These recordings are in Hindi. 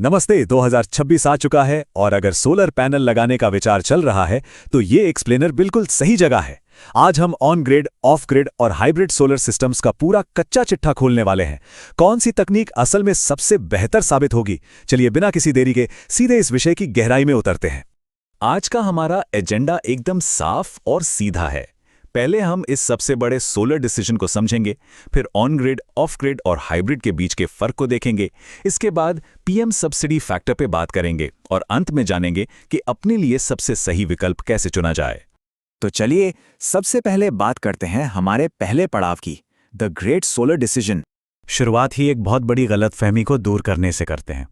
नमस्ते। 2026 आ चुका है और अगर सोलर पैनल लगाने का विचार चल रहा है तो ये एक्सप्लेनर बिल्कुल सही जगह है। आज हम ऑन ग्रिड, ऑफ ग्रिड और हाइब्रिड सोलर सिस्टम्स का पूरा कच्चा चिट्ठा खोलने वाले हैं। कौन सी तकनीक असल में सबसे बेहतर साबित होगी? चलिए बिना किसी देरी के सीधे इस विषय की गहराई में उतरते हैं। आज का हमारा एजेंडा एकदम साफ और सीधा है। पहले हम इस सबसे बड़े सोलर डिसीजन को समझेंगे, फिर ऑन ग्रिड, ऑफ ग्रिड और हाइब्रिड के बीच के फर्क को देखेंगे। इसके बाद पीएम सब्सिडी फैक्टर पे बात करेंगे और अंत में जानेंगे कि अपने लिए सबसे सही विकल्प कैसे चुना जाए। तो चलिए सबसे पहले बात करते हैं हमारे पहले पड़ाव की, द ग्रेट सोलर डिसीजन। शुरुआत ही एक बहुत बड़ी गलतफहमी को दूर करने से करते हैं।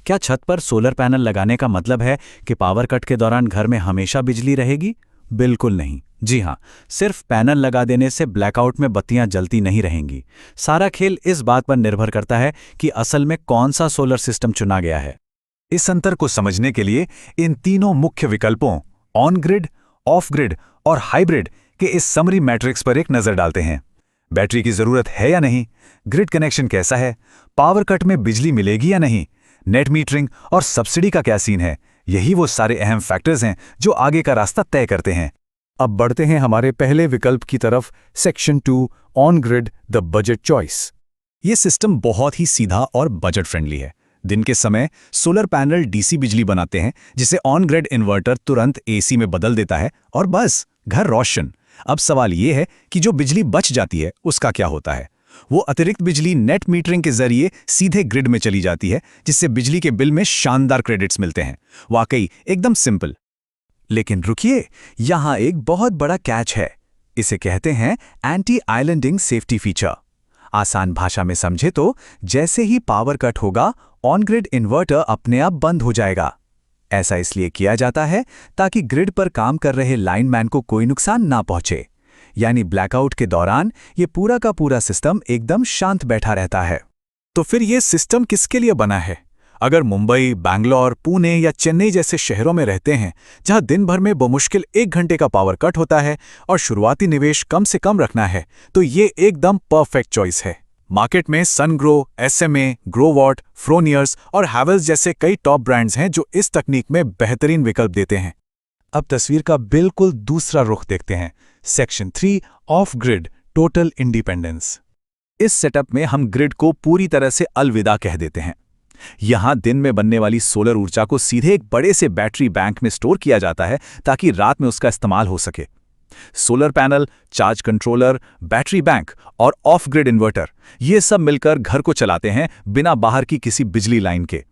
क्या छत पर सोलर पैनल लगाने का मतलब है कि पावर कट के दौरान घर में हमेशा बिजली रहेगी? बिल्कुल नहीं। जी हाँ, सिर्फ पैनल लगा देने से ब्लैकआउट में बत्तियां जलती नहीं रहेंगी। सारा खेल इस बात पर निर्भर करता है कि असल में कौन सा सोलर सिस्टम चुना गया है। इस अंतर को समझने के लिए इन तीनों मुख्य विकल्पों ऑन ग्रिड, ऑफ ग्रिड और हाइब्रिड के इस समरी मैट्रिक्स पर एक नजर डालते हैं। बैटरी की जरूरत है या नहीं, ग्रिड कनेक्शन कैसा है, पावर कट में बिजली मिलेगी या नहीं, नेट मीटरिंग और सब्सिडी का क्या सीन है। यही वो सारे अहम फैक्टर्स हैं जो आगे का रास्ता तय करते हैं। अब बढ़ते हैं हमारे पहले विकल्प की तरफ, section 2, on grid, the budget choice. ये सिस्टम बहुत ही सीधा और बजट फ्रेंडली है। दिन के समय सोलर पैनल डीसी बिजली बनाते हैं, जिसे ऑन ग्रिड इन्वर्टर तुरंत एसी में बदल देता है और बस घर रोशन। अब सवाल ये है कि जो बिजली बच जाती है उसका क्या होता है? वो अतिरिक्त बिजली नेट मीटरिंग के जरिए सीधे ग्रिड में चली जाती है, जिससे बिजली के बिल में शानदार क्रेडिट्स मिलते हैं। वाकई एकदम सिंपल। लेकिन रुकिए, यहां एक बहुत बड़ा कैच है। इसे कहते हैं एंटी आइलैंडिंग सेफ्टी फीचर। आसान भाषा में समझे तो जैसे ही पावर कट होगा, ऑन ग्रिड इन्वर्टर अपने आप बंद हो जाएगा। ऐसा इसलिए किया जाता है ताकि ग्रिड पर काम कर रहे लाइनमैन को कोई नुकसान ना पहुंचे। यानी ब्लैकआउट के दौरान ये पूरा का पूरा सिस्टम एकदम शांत बैठा रहता है। तो फिर ये सिस्टम किसके लिए बना है? अगर मुंबई, बैंगलोर, पुणे या चेन्नई जैसे शहरों में रहते हैं, जहां दिन भर में बमुश्किल 1 घंटे का पावर कट होता है और शुरुआती निवेश कम से कम रखना है, तो ये एकदम परफेक्ट चॉइस है। मार्केट में सनग्रो, एसएमए, ग्रोवॉट, फ्रोनियर्स और हैवेल्स जैसे कई टॉप ब्रांड्स हैं जो इस तकनीक में बेहतरीन विकल्प देते हैं। अब तस्वीर का बिल्कुल दूसरा रुख देखते हैं, section 3, of grid, total independence. इस सेटअप में हम ग्रिड को पूरी तरह से अलविदा कह देते हैं। यहां दिन में बनने वाली सोलर ऊर्जा को सीधे एक बड़े से बैटरी बैंक में स्टोर किया जाता है ताकि रात में उसका इस्तेमाल हो सके। Solar panel, charge controller, battery bank और ऑफ ग्रिड इन्वर्टर, ये सब मिलकर घर को चलाते हैं बिना बाहर की किसी बिजली लाइन के।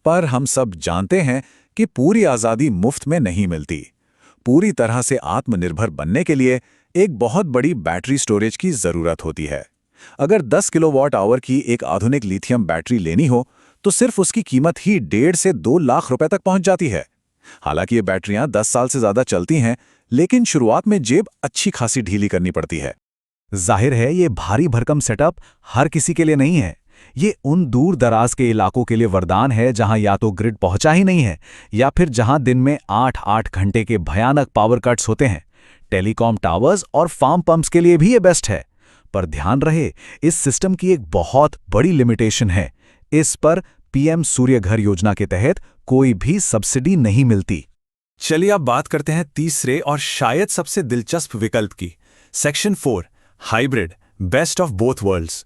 पर हम सब जानते हैं कि पूरी आज़ादी मुफ्त में नहीं मिलती। पूरी तरह से आत्मनिर्भर बनने के लिए एक बहुत बड़ी बैटरी स्टोरेज की जरूरत होती है। अगर 10 किलोवाट आवर की एक आधुनिक लिथियम बैटरी लेनी हो तो सिर्फ उसकी कीमत ही 1.5 से 2 लाख रुपए तक पहुंच जाती है। हालांकि ये बैटरियां 10 साल से ज्यादा चलती हैं, लेकिन शुरुआत में जेब अच्छी खासी ढीली करनी पड़ती है। जाहिर है ये भारी भरकम सेटअप हर किसी के लिए नहीं है। ये उन दूर दराज के इलाकों के लिए वरदान है जहां या तो ग्रिड पहुंचा ही नहीं है या फिर जहां दिन में 8-8 घंटे के भयानक पावर कट्स होते हैं। टेलीकॉम टावर्स और फार्म पंप्स के लिए भी ये बेस्ट है। पर ध्यान रहे, इस सिस्टम की एक बहुत बड़ी लिमिटेशन है। इस पर पीएम सूर्य घर योजना के तहत कोई भी सब्सिडी नहीं मिलती। चलिए अब बात करते हैं तीसरे और शायद सबसे दिलचस्प विकल्प की, section 4, hybrid, best of both worlds.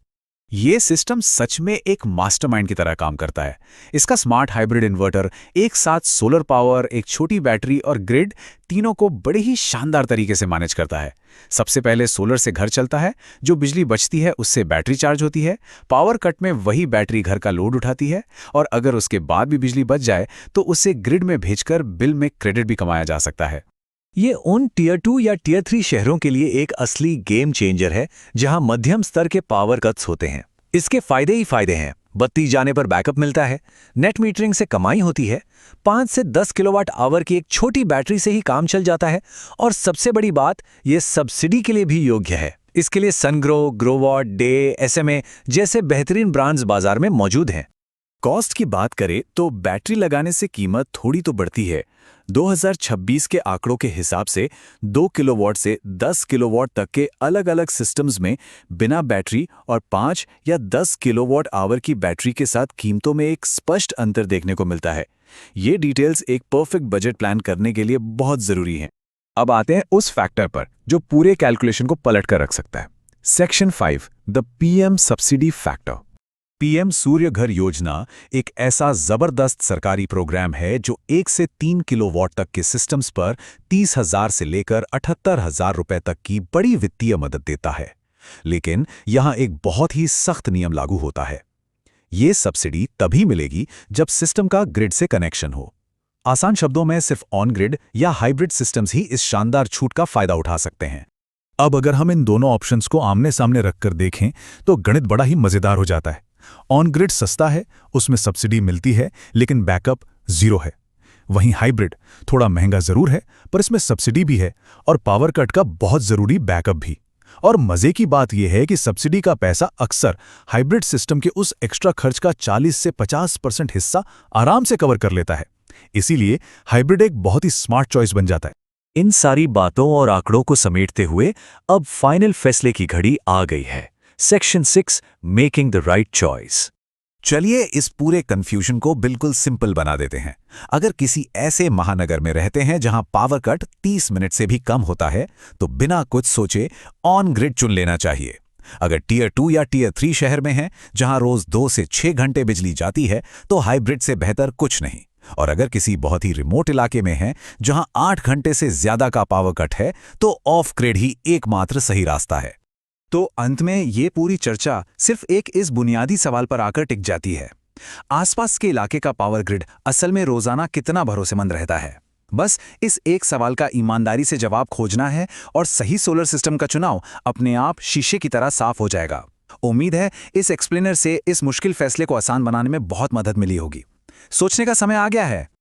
ये सिस्टम सच में एक मास्टरमाइंड की तरह काम करता है। इसका स्मार्ट हाइब्रिड इन्वर्टर एक साथ सोलर पावर, एक छोटी बैटरी और ग्रिड, तीनों को बड़े ही शानदार तरीके से मैनेज करता है। सबसे पहले सोलर से घर चलता है, जो बिजली बचती है उससे बैटरी चार्ज होती है। पावर कट में वही बैटरी घर का लोड उठाती है और अगर उसके बाद भी बिजली बच जाए तो उसे ग्रिड में भेजकर बिल में क्रेडिट भी कमाया जा सकता है। ये उन टियर 2 या टियर 3 शहरों के लिए एक असली गेम चेंजर है जहां मध्यम स्तर के पावर कट्स होते हैं। इसके फायदे ही फायदे हैं। बत्ती जाने पर बैकअप मिलता है, नेट मीटरिंग से कमाई होती है, 5 से 10 किलोवाट आवर की एक छोटी बैटरी से ही काम चल जाता है और सबसे बड़ी बात, ये सब्सिडी के लिए भी योग्य है। इसके लिए सनग्रो, ग्रोवॉट, डे, एसएमए जैसे बेहतरीन ब्रांड्स बाजार में मौजूद हैं। कॉस्ट की बात करें तो बैटरी लगाने से कीमत थोड़ी तो बढ़ती है, 2026 के आंकड़ों के हिसाब से 2 किलोवाट से 10 किलोवाट तक के अलग-अलग सिस्टम्स में बिना बैटरी और 5 या 10 किलोवाट आवर की बैटरी के साथ कीमतों में एक स्पष्ट अंतर देखने को मिलता है। ये डिटेल्स एक परफेक्ट बजट प्लान करने के लिए बहुत जरूरी हैं। अब आते हैं उस फैक्टर पर जो पूरे कैलकुलेशन को पलट कर रख सकता है। Section 5, the PM subsidy factor. PM Surya Ghar Yojana एक ऐसा जबरदस्त सरकारी प्रोग्राम है जो 1 से 3 किलोवाट तक के सिस्टम्स पर 30,000 से लेकर 78,000 रुपए तक की बड़ी वित्तीय मदद देता है। लेकिन यहां एक बहुत ही सख्त नियम लागू होता है। ये सब्सिडी तभी मिलेगी जब सिस्टम का ग्रिड से कनेक्शन हो। आसान शब्दों में सिर्फ ऑन ग्रिड या हाइब्रिड सिस्टम्स ही इस शानदार छूट का फायदा उठा सकते हैं। अब अगर हम इन दोनों ऑप्शंस को आमने सामने रखकर देखें तो गणित बड़ा ही मजेदार हो जाता है। ऑन ग्रिड सस्ता है, उसमें सब्सिडी मिलती है लेकिन बैकअप 0 है। वहीं हाइब्रिड थोड़ा महंगा जरूर है पर इसमें सब्सिडी भी है और पावर कट का बहुत जरूरी बैकअप भी। और मजे की बात यह है कि सब्सिडी का पैसा अक्सर हाइब्रिड सिस्टम के उस एक्स्ट्रा खर्च का 40 से 50% हिस्सा आराम से कवर कर लेता है। इसीलिए हाइब्रिड एक बहुत ही स्मार्ट चॉइस बन जाता है। इन सारी बातों और आंकड़ों को समेटते हुए अब फाइनल फैसले की घड़ी आ गई है। Section 6, making the right choice. चलिए इस पूरे कंफ्यूजन को बिल्कुल सिंपल बना देते हैं। अगर किसी ऐसे महानगर में रहते हैं जहां पावर कट 30 मिनट से भी कम होता है तो बिना कुछ सोचे ऑन ग्रिड चुन लेना चाहिए। अगर टियर 2 या टियर 3 शहर में हैं जहां रोज 2 से 6 घंटे बिजली जाती है तो हाइब्रिड से बेहतर कुछ नहीं। और अगर किसी बहुत ही रिमोट इलाके में हैं जहां 8 घंटे से ज्यादा का पावर कट है तो ऑफ ग्रिड ही एकमात्र सही रास्ता है। तो अंत में ये पूरी चर्चा सिर्फ एक इस बुनियादी सवाल पर आकर टिक जाती है, आसपास के इलाके का पावर ग्रिड असल में रोजाना कितना भरोसेमंद रहता है। बस इस एक सवाल का ईमानदारी से जवाब खोजना है और सही सोलर सिस्टम का चुनाव अपने आप शीशे की तरह साफ हो जाएगा। उम्मीद है इस एक्सप्लेनर से इस मुश्किल फैसले को आसान बनाने में बहुत मदद मिली होगी। सोचने का समय आ गया है।